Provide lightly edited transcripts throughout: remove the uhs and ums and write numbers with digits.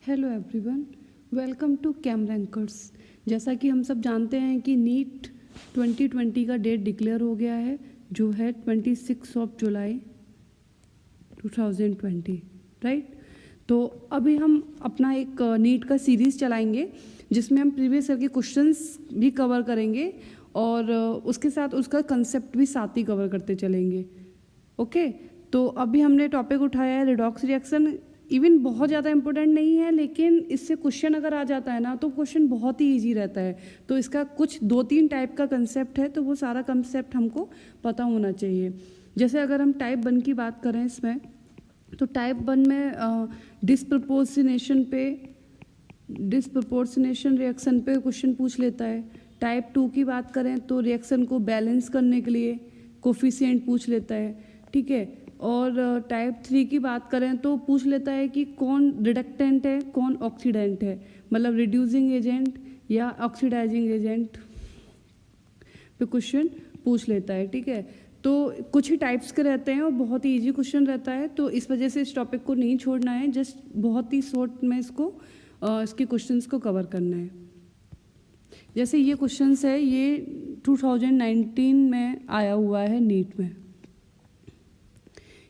Hello everyone, welcome to कैमरैंकर्स। जैसा कि हम सब जानते हैं कि नीट 2020 का डेट डिक्लेयर हो गया है, जो है 26 जुलाई 2020, राइट। तो अभी हम अपना एक नीट का सीरीज़ चलाएंगे जिसमें हम प्रीवियस ईयर के क्वेश्चंस भी कवर करेंगे और उसके साथ उसका कंसेप्ट भी साथ ही कवर करते चलेंगे। ओके, तो अभी हमने टॉपिक उठाया है रिडॉक्स रिएक्शन। इवन बहुत ज़्यादा इंपॉर्टेंट नहीं है, लेकिन इससे क्वेश्चन अगर आ जाता है ना तो क्वेश्चन बहुत ही इजी रहता है। तो इसका कुछ 2-3 टाइप का कंसेप्ट है, तो वो सारा कंसेप्ट हमको पता होना चाहिए। जैसे अगर हम टाइप 1 की बात करें इसमें, तो टाइप 1 में डिस्प्रपोर्शनेशन रिएक्शन पे क्वेश्चन पूछ लेता है। टाइप 2 की बात करें तो रिएक्शन को बैलेंस करने के लिए कोफिशिएंट पूछ लेता है, ठीक है। और टाइप 3 की बात करें तो पूछ लेता है कि कौन रिडक्टेंट है, कौन ऑक्सीडेंट है, मतलब रिड्यूसिंग एजेंट या ऑक्सीडाइजिंग एजेंट पे क्वेश्चन पूछ लेता है, ठीक है। तो कुछ ही टाइप्स के रहते हैं और बहुत ही इजी क्वेश्चन रहता है, तो इस वजह से इस टॉपिक को नहीं छोड़ना है, जस्ट बहुत ही शॉर्ट में इसके क्वेश्चंस को कवर करना है। जैसे ये क्वेश्चंस है, ये 2019 में आया हुआ है नीट में,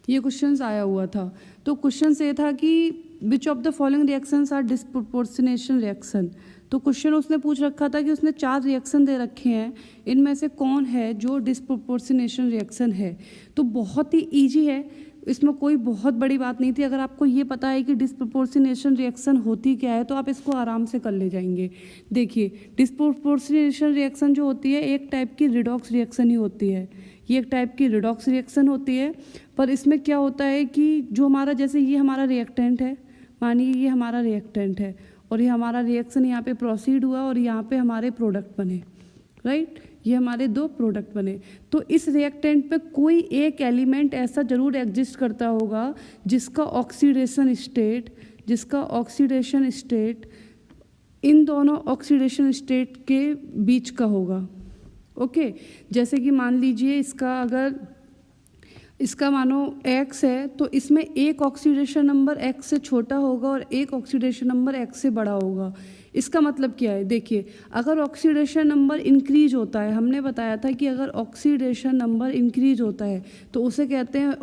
ये क्वेश्चंस आया हुआ था। तो क्वेश्चन ये था कि which of the following reactions are disproportionation reaction. तो क्वेश्चन उसने पूछ रखा था कि उसने 4 रिएक्शन दे रखे हैं, इनमें से कौन है जो डिस्प्रपोर्शनेशन रिएक्शन है। तो बहुत ही इजी है, इसमें कोई बहुत बड़ी बात नहीं थी। अगर आपको ये पता है कि डिस्प्रपोर्शनेशन रिएक्शन होती क्या है तो आप इसको आराम से कर ले जाएंगे। देखिए, डिस्प्रपोर्शनेशन रिएक्शन जो होती है एक टाइप की रिडॉक्स रिएक्शन ही होती है, ये एक टाइप की रिडॉक्स रिएक्शन होती है। पर इसमें क्या होता है कि जो हमारा, जैसे ये हमारा रिएक्टेंट है, मानिए ये हमारा रिएक्टेंट है और ये हमारा रिएक्शन यहाँ पे प्रोसीड हुआ और यहाँ पे हमारे प्रोडक्ट बने, राइट। ये हमारे 2 प्रोडक्ट बने। तो इस रिएक्टेंट पे कोई एक एलिमेंट ऐसा जरूर एग्जिस्ट करता होगा जिसका ऑक्सीडेशन स्टेट इन दोनों ऑक्सीडेशन स्टेट के बीच का होगा। ओके, जैसे कि मान लीजिए इसका मानो X है, तो इसमें एक ऑक्सीडेशन नंबर X से छोटा होगा और एक ऑक्सीडेशन नंबर X से बड़ा होगा। इसका मतलब क्या है, देखिए, अगर ऑक्सीडेशन नंबर इंक्रीज होता है, हमने बताया था कि अगर ऑक्सीडेशन नंबर इंक्रीज होता है तो उसे कहते हैं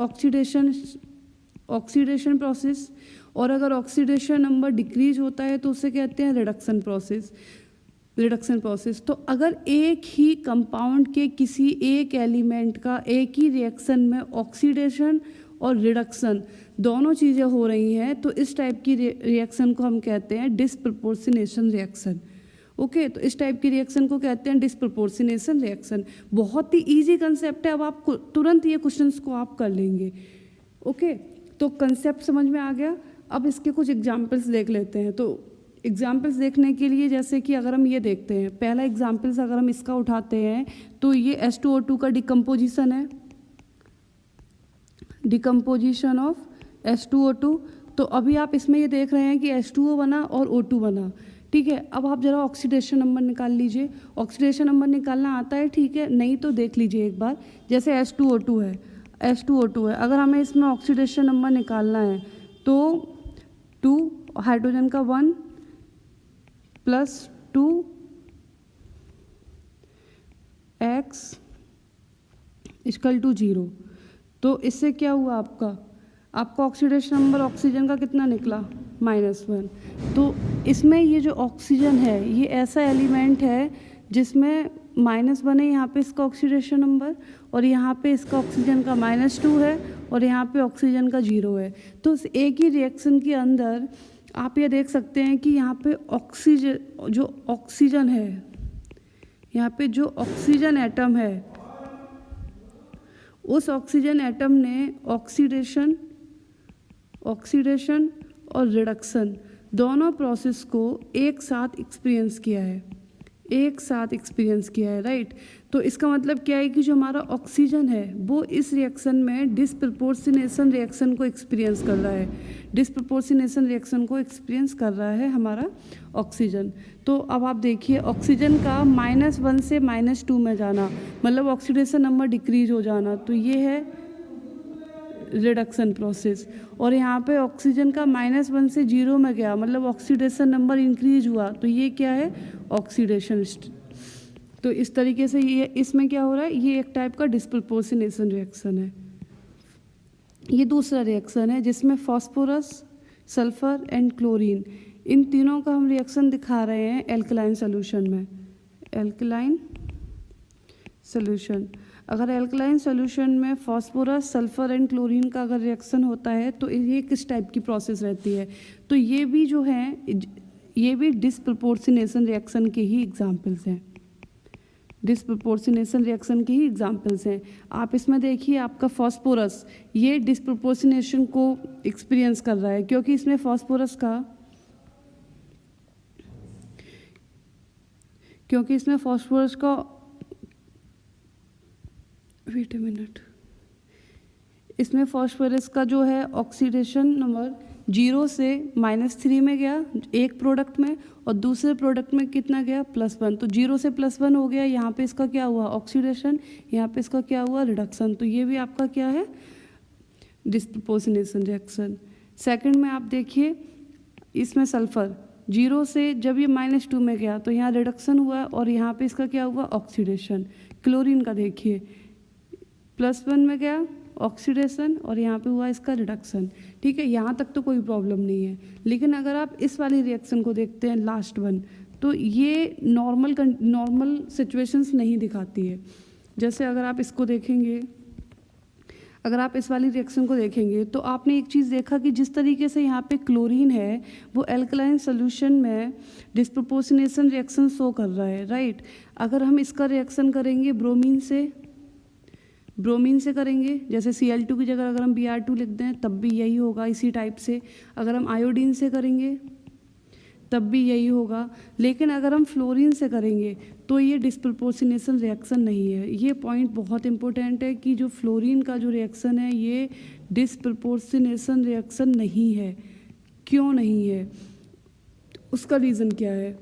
ऑक्सीडेशन प्रोसेस, और अगर ऑक्सीडेशन नंबर डिक्रीज होता है तो उसे कहते हैं रिडक्शन प्रोसेस। तो अगर एक ही कंपाउंड के किसी एक एलिमेंट का एक ही रिएक्शन में ऑक्सीडेशन और रिडक्शन दोनों चीज़ें हो रही हैं तो इस टाइप की रिएक्शन को हम कहते हैं डिस्प्रपोर्शनेशन रिएक्शन। ओके, तो इस टाइप की रिएक्शन को कहते हैं डिस्प्रपोर्शनेशन रिएक्शन। बहुत ही इजी कंसेप्ट है, अब आप तुरंत ये क्वेश्चंस को आप कर लेंगे। ओके, तो कंसेप्ट समझ में आ गया। अब इसके कुछ एग्जाम्पल्स देख लेते हैं। तो एग्जाम्पल्स देखने के लिए, जैसे कि अगर हम ये देखते हैं, पहला एग्जाम्पल्स अगर हम इसका उठाते हैं तो ये H2O2 का डिकम्पोजिशन है, डिकम्पोजिशन ऑफ H2O2। तो अभी आप इसमें ये देख रहे हैं कि H2O बना और O2 बना, ठीक है। अब आप जरा ऑक्सीडेशन नंबर निकाल लीजिए। ऑक्सीडेशन नंबर निकालना आता है, ठीक है, नहीं तो देख लीजिए एक बार। जैसे H2O2 है, अगर हमें इसमें ऑक्सीडेशन नंबर निकालना है तो 2 हाइड्रोजन का 1 + 2 X = 0। तो इससे क्या हुआ, आपका ऑक्सीडेशन नंबर ऑक्सीजन का कितना निकला, -1। तो इसमें ये जो ऑक्सीजन है ये ऐसा एलिमेंट है जिसमें -1 है यहाँ पे इसका ऑक्सीडेशन नंबर, और यहाँ पे इसका ऑक्सीजन का -2 है और यहाँ पे ऑक्सीजन का 0 है। तो इस एक ही रिएक्शन के अंदर आप ये देख सकते हैं कि यहाँ पे ऑक्सीजन है, यहाँ पे जो ऑक्सीजन एटम है, उस ऑक्सीजन एटम ने ऑक्सीडेशन और रिडक्शन दोनों प्रोसेस को एक साथ एक्सपीरियंस किया है, राइट। तो इसका मतलब क्या है कि जो हमारा ऑक्सीजन है वो इस रिएक्शन में डिस्प्रपोर्शनेशन रिएक्शन को एक्सपीरियंस कर रहा है हमारा ऑक्सीजन। तो अब आप देखिए, ऑक्सीजन का -1 से -2 में जाना मतलब ऑक्सीडेशन नंबर डिक्रीज हो जाना, तो ये है रिडक्शन प्रोसेस, और यहाँ पे ऑक्सीजन का -1 से 0 में गया, मतलब ऑक्सीडेशन नंबर इंक्रीज हुआ, तो ये क्या है, ऑक्सीडेशन। तो इस तरीके से ये इसमें क्या हो रहा है, ये एक टाइप का डिस्प्रपोर्शनेशन रिएक्शन है। ये दूसरा रिएक्शन है जिसमें फॉस्फोरस, सल्फर एंड क्लोरीन, इन तीनों का हम रिएक्शन दिखा रहे हैं एल्कलाइन सोल्यूशन में। एल्कलाइन सोल्यूशन, अगर एल्कलाइन सोल्यूशन में फॉस्फोरस, सल्फर एंड क्लोरीन का अगर रिएक्शन होता है तो ये किस टाइप की प्रोसेस रहती है, तो ये भी जो है, ये भी डिस्प्रपोर्शनेशन रिएक्शन के ही एग्जाम्पल्स हैं, डिस्प्रपोर्शनेशन रिएक्शन के ही एग्जाम्पल्स हैं। आप इसमें देखिए, आपका फॉस्फोरस ये डिस्प्रपोर्शनेशन को एक्सपीरियंस कर रहा है, क्योंकि इसमें फॉस्फोरस का, क्योंकि इसमें फॉस्फोरस का, वेट अ मिनट, इसमें फॉस्फोरस का जो है ऑक्सीडेशन नंबर 0 से -3 में गया एक प्रोडक्ट में, और दूसरे प्रोडक्ट में कितना गया, +1। तो 0 से +1 हो गया, यहाँ पे इसका क्या हुआ, ऑक्सीडेशन, यहाँ पे इसका क्या हुआ, रिडक्शन। तो ये भी आपका क्या है, डिस्प्रपोर्शनेशन रिएक्शन। सेकंड में आप देखिए, इसमें सल्फर 0 से जब ये -2 में गया तो यहाँ रिडक्शन हुआ, और यहाँ पे इसका क्या हुआ, ऑक्सीडेशन। क्लोरीन का देखिए, +1 में गया ऑक्सीडेशन, और यहाँ पे हुआ इसका रिडक्शन। ठीक है, यहाँ तक तो कोई प्रॉब्लम नहीं है। लेकिन अगर आप इस वाली रिएक्शन को देखते हैं, लास्ट वन, तो ये नॉर्मल सिचुएशंस नहीं दिखाती है। जैसे अगर आप इसको देखेंगे, अगर आप इस वाली रिएक्शन को देखेंगे तो आपने एक चीज़ देखा कि जिस तरीके से यहाँ पे क्लोरीन है वो एल्कलाइन सोल्यूशन में डिस्प्रपोर्शनेशन रिएक्शन शो कर रहा है, राइट। अगर हम इसका रिएक्शन करेंगे ब्रोमीन से करेंगे, जैसे Cl2 की जगह अगर हम Br2 लिख दें तब भी यही होगा, इसी टाइप से। अगर हम आयोडीन से करेंगे तब भी यही होगा। लेकिन अगर हम फ्लोरीन से करेंगे तो ये डिस्प्रपोर्शनेशन रिएक्शन नहीं है। ये पॉइंट बहुत इंपॉर्टेंट है कि जो फ्लोरीन का जो रिएक्शन है ये डिस्प्रपोर्शनेशन रिएक्शन नहीं है। क्यों नहीं है, उसका रीज़न क्या है,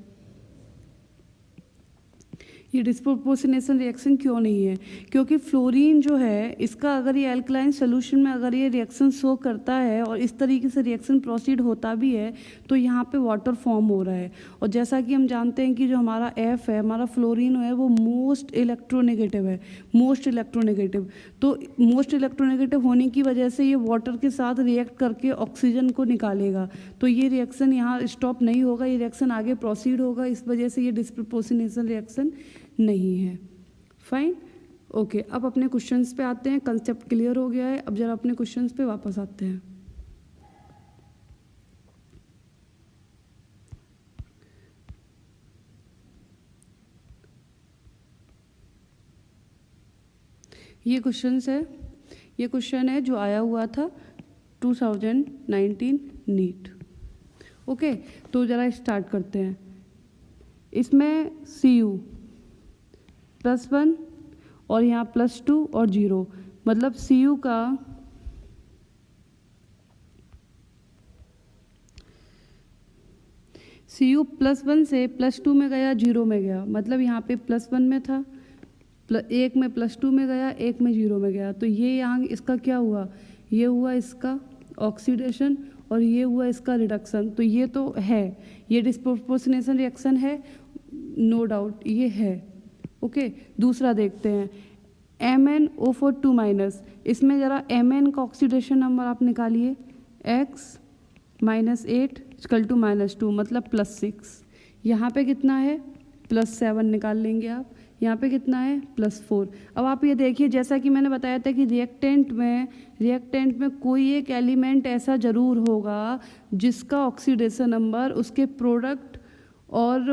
ये डिस्प्रपोर्शनेशन रिएक्शन क्यों नहीं है, क्योंकि फ्लोरीन जो है इसका अगर ये एल्कलाइन सोल्यूशन में अगर ये रिएक्शन शो करता है और इस तरीके से रिएक्शन प्रोसीड होता भी है तो यहाँ पे वाटर फॉर्म हो रहा है। और जैसा कि हम जानते हैं कि जो हमारा F है, हमारा फ्लोरीन है, वो मोस्ट इलेक्ट्रोनेगेटिव है, मोस्ट इलेक्ट्रोनेगेटिव। तो मोस्ट इलेक्ट्रोनेगेटिव होने की वजह से ये वाटर के साथ रिएक्ट करके ऑक्सीजन को निकालेगा, तो ये रिएक्शन यहाँ स्टॉप नहीं होगा, ये रिएक्शन आगे प्रोसीड होगा। इस वजह से ये डिस्प्रपोर्शनेशन रिएक्शन नहीं है। Fine, okay. अब अपने क्वेश्चंस पे आते हैं। कंसेप्ट क्लियर हो गया है, अब जरा अपने क्वेश्चंस पे वापस आते हैं। ये क्वेश्चन है जो आया हुआ था 2019 नीट। ओके, तो जरा स्टार्ट करते हैं। इसमें Cu +1 और यहाँ +2 और 0, मतलब Cu का Cu +1 से +2 में गया, 0 में गया, मतलब यहाँ पे +1 में था, एक में +2 में गया, एक में 0 में गया। तो ये यहाँ इसका क्या हुआ, ये हुआ इसका ऑक्सीडेशन और ये हुआ इसका रिडक्शन। तो ये तो है, ये डिस्प्रपोर्शनेशन रिएक्शन है, नो डाउट ये है। ओके, दूसरा देखते हैं MnO4 इसमें ज़रा Mn का ऑक्सीडेशन नंबर आप निकालिए, X -8 = -2, मतलब +6। यहाँ पे कितना है, +7 निकाल लेंगे आप। यहाँ पे कितना है, +4। अब आप ये देखिए, जैसा कि मैंने बताया था कि रिएक्टेंट में कोई एक एलिमेंट ऐसा ज़रूर होगा जिसका ऑक्सीडेशन नंबर उसके प्रोडक्ट और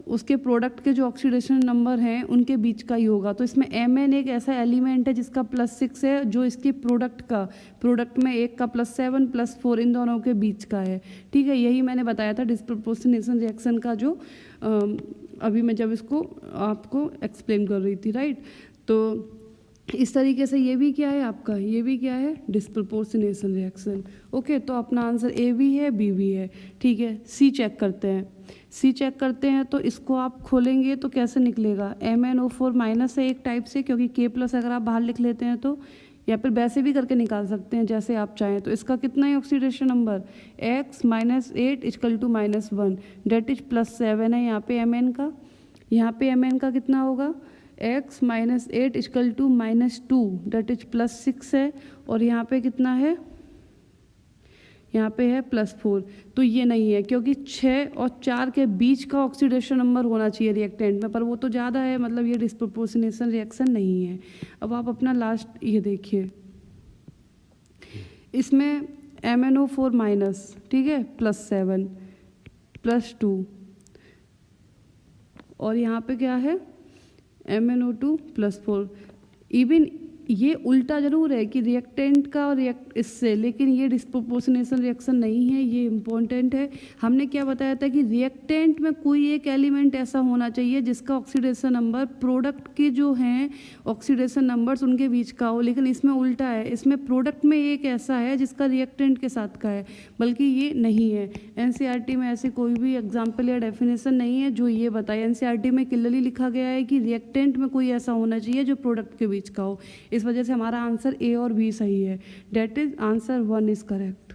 उसके प्रोडक्ट के जो ऑक्सीडेशन नंबर हैं उनके बीच का ही होगा। तो इसमें Mn एक ऐसा एलिमेंट है जिसका +6 है, जो इसके प्रोडक्ट में एक का +7 +4 इन दोनों के बीच का है। ठीक है, यही मैंने बताया था डिस्प्रपोर्शनेशन रिएक्शन का, जो अभी मैं जब इसको आपको एक्सप्लेन कर रही थी, राइट। तो इस तरीके से ये भी क्या है आपका, ये भी क्या है, डिस्प्रपोर्शनेशन रिएक्शन। ओके, तो अपना आंसर A भी है, B भी है। ठीक है, C चेक करते हैं। तो इसको आप खोलेंगे तो कैसे निकलेगा, MnO4- है एक टाइप से, क्योंकि K+ अगर आप बाहर लिख लेते हैं तो या फिर वैसे भी करके निकाल सकते हैं जैसे आप चाहें। तो इसका कितना है oxidation number, x - 8 equal to -1 that is +7 है यहाँ पे mn का। यहाँ पे mn का कितना होगा, x - 8 equal to -2 that is +6 है। और यहाँ पे कितना है, यहाँ पे है +4। तो ये नहीं है क्योंकि 6 और 4 के बीच का ऑक्सीडेशन नंबर होना चाहिए रिएक्टेंट में, पर वो तो ज़्यादा है, मतलब ये डिस्प्रोपोर्शनेशन रिएक्शन नहीं है। अब आप अपना लास्ट ये देखिए, इसमें MnO4- ठीक है +7 +2 और यहाँ पे क्या है MnO2 +4। इवन ये उल्टा जरूर है कि रिएक्टेंट का और इससे, लेकिन ये डिस्प्रोपोर्शनेशन रिएक्शन नहीं है, ये इम्पोर्टेंट है। हमने क्या बताया था कि रिएक्टेंट में कोई एक एलिमेंट ऐसा होना चाहिए जिसका ऑक्सीडेशन नंबर प्रोडक्ट के जो हैं ऑक्सीडेशन नंबर्स उनके बीच का हो, लेकिन इसमें उल्टा है। इसमें प्रोडक्ट में एक ऐसा है जिसका रिएक्टेंट के साथ का है, बल्कि ये नहीं है। एनसीईआरटी में ऐसे कोई भी एग्जाम्पल या डेफिनेशन नहीं है जो ये बताए। एनसीईआरटी में क्लियरली लिखा गया है कि रिएक्टेंट में कोई ऐसा होना चाहिए जो प्रोडक्ट के बीच का हो। इस वजह से हमारा आंसर ए और बी सही है। That is answer 1 is correct,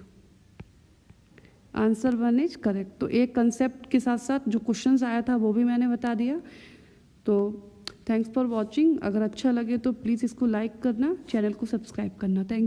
answer 1 is correct. तो एक कंसेप्ट के साथ साथ जो क्वेश्चंस आया था वो भी मैंने बता दिया। तो थैंक्स फॉर वॉचिंग। अगर अच्छा लगे तो प्लीज़ इसको लाइक करना, चैनल को सब्सक्राइब करना। थैंक